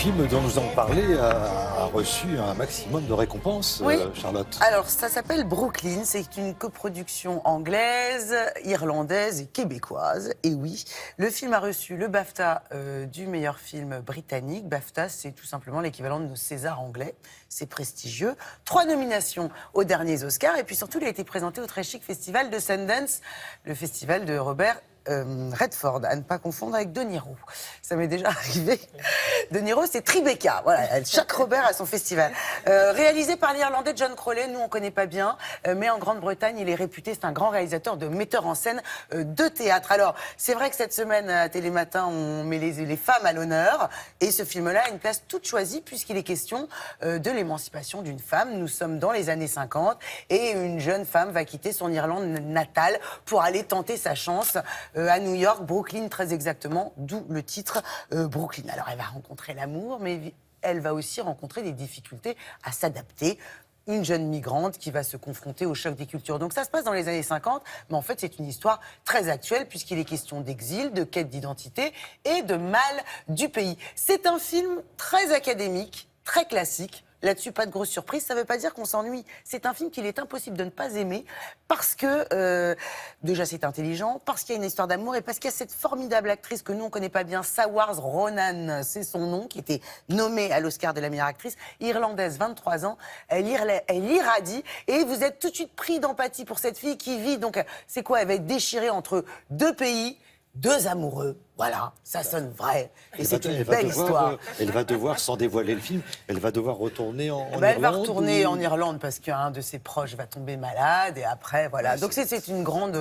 film dont nous avons parlé a reçu un maximum de récompenses, Oui. Charlotte. Alors, ça s'appelle Brooklyn. C'est une coproduction anglaise, irlandaise et québécoise. Et oui, le film a reçu le BAFTA du meilleur film britannique. BAFTA, c'est tout simplement l'équivalent de nos Césars anglais. C'est prestigieux. 3 nominations aux derniers Oscars. Et puis surtout, il a été présenté au très chic festival de Sundance, le festival de Robert Redford, à ne pas confondre avec De Niro. Ça m'est déjà arrivé. De Niro, c'est Tribeca. Voilà, chaque Robert a son festival. Réalisé par l'Irlandais John Crowley, nous on connaît pas bien, mais en Grande-Bretagne, il est réputé, c'est un grand réalisateur de metteur en scène de théâtre. Alors, c'est vrai que cette semaine à Télématin, on met les femmes à l'honneur, et ce film-là a une place toute choisie puisqu'il est question de l'émancipation d'une femme. Nous sommes dans les années 50 et une jeune femme va quitter son Irlande natale pour aller tenter sa chance à New York, Brooklyn très exactement, d'où le titre Brooklyn. Alors elle va rencontrer l'amour, mais elle va aussi rencontrer des difficultés à s'adapter. Une jeune migrante qui va se confronter au choc des cultures. Donc ça se passe dans les années 50, mais en fait c'est une histoire très actuelle puisqu'il est question d'exil, de quête d'identité et de mal du pays. C'est un film très académique, très classique. Là-dessus, pas de grosse surprise. Ça ne veut pas dire qu'on s'ennuie. C'est un film qu'il est impossible de ne pas aimer parce que, déjà, c'est intelligent, parce qu'il y a une histoire d'amour et parce qu'il y a cette formidable actrice que nous, on ne connaît pas bien, Saoirse Ronan, c'est son nom, qui était nommée à l'Oscar de la meilleure actrice, irlandaise, 23 ans. Elle irradie et vous êtes tout de suite pris d'empathie pour cette fille qui vit. Donc, c'est quoi? Elle va être déchirée entre 2 pays. 2 amoureux, voilà, ça sonne vrai. Et c'est une belle histoire. Elle va devoir, sans dévoiler le film, elle va devoir retourner en Irlande. Elle va retourner en Irlande parce qu'un de ses proches va tomber malade et après, voilà. Donc c'est une grande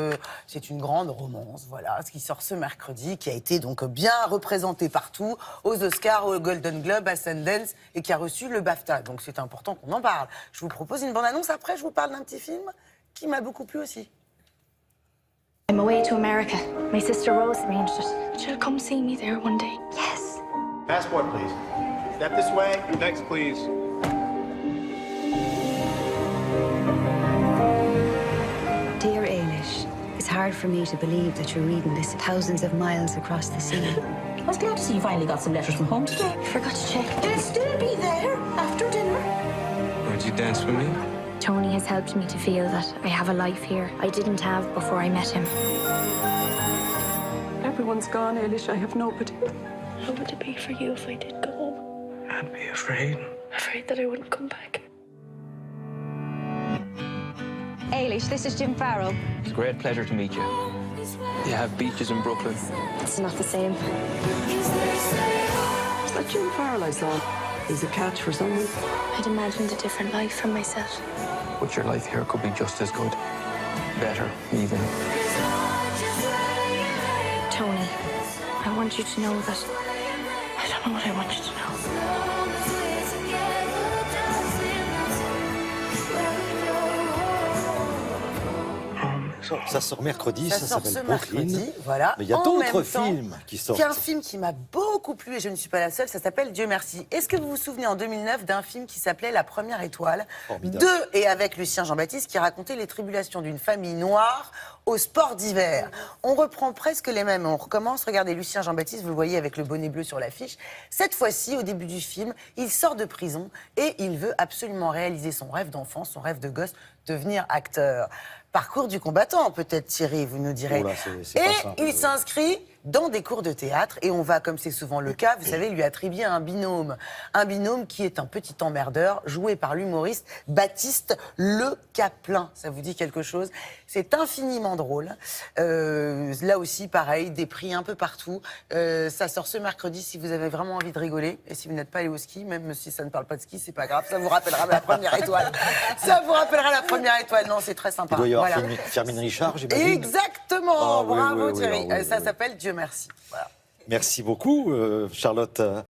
romance, voilà, ce qui sort ce mercredi, qui a été donc bien représenté partout, aux Oscars, au Golden Globe, à Sundance et qui a reçu le BAFTA. Donc c'est important qu'on en parle. Je vous propose une bande-annonce, après je vous parle d'un petit film qui m'a beaucoup plu aussi. I'm away to America. My sister Rose arranged it. She'll come see me there one day. Yes. Passport, please. Step this way. Next, please. Dear Ailish, it's hard for me to believe that you're reading this thousands of miles across the sea. I was glad to see you finally got some letters from home today. I forgot to check. It'll still be there after dinner. Would you dance with me? Tony has helped me to feel that I have a life here I didn't have before I met him. Everyone's gone, Ailish. I have nobody. How would it be for you if I did go home? I'd be afraid. Afraid that I wouldn't come back. Ailish, this is Jim Farrell. It's a great pleasure to meet you. You have beaches in Brooklyn. It's not the same. Is that Jim Farrell I saw? He's a catch for someone. I'd imagined a different life for myself. But your life here could be just as good. Better, even. Tony, I want you to know that I don't know what I want you to know. Ça sort mercredi, Ça ça sort s'appelle ce Brooklyn. mercredi, voilà. Mais il y a En d'autres même temps, films qui sortent. Il y a un film qui m'a beaucoup plu et je ne suis pas la seule, ça s'appelle Dieu merci. Est-ce que vous vous souvenez en 2009 d'un film qui s'appelait La Première Étoile Formidable. et avec Lucien Jean-Baptiste qui racontait les tribulations d'une famille noire au sport d'hiver. On reprend presque les mêmes, on recommence. Regardez Lucien Jean-Baptiste, vous le voyez avec le bonnet bleu sur l'affiche. Cette fois-ci, au début du film, il sort de prison et il veut absolument réaliser son rêve d'enfant, son rêve de gosse, devenir acteur. Parcours du combattant, peut-être Thierry, vous nous direz. Oh là, c'est pas Et simple. il s'inscrit dans des cours de théâtre et on va, comme c'est souvent le cas, vous savez, lui attribuer un binôme. Un binôme qui est un petit emmerdeur, joué par l'humoriste Baptiste Le Caplin. Ça vous dit quelque chose? C'est infiniment drôle. Là aussi, pareil, des prix un peu partout. Ça sort ce mercredi si vous avez vraiment envie de rigoler. Et si vous n'êtes pas allé au ski, même si ça ne parle pas de ski, c'est pas grave, ça vous rappellera la première étoile. Ça vous rappellera la première étoile. Non, c'est très sympa. Il doit y avoir Voilà. Firmin Richard, j'imagine. Exactement, Ah, oui, bravo oui, oui, Thierry. ah, oui, Ça oui. s'appelle Dieu merci. Voilà. Merci beaucoup, Charlotte.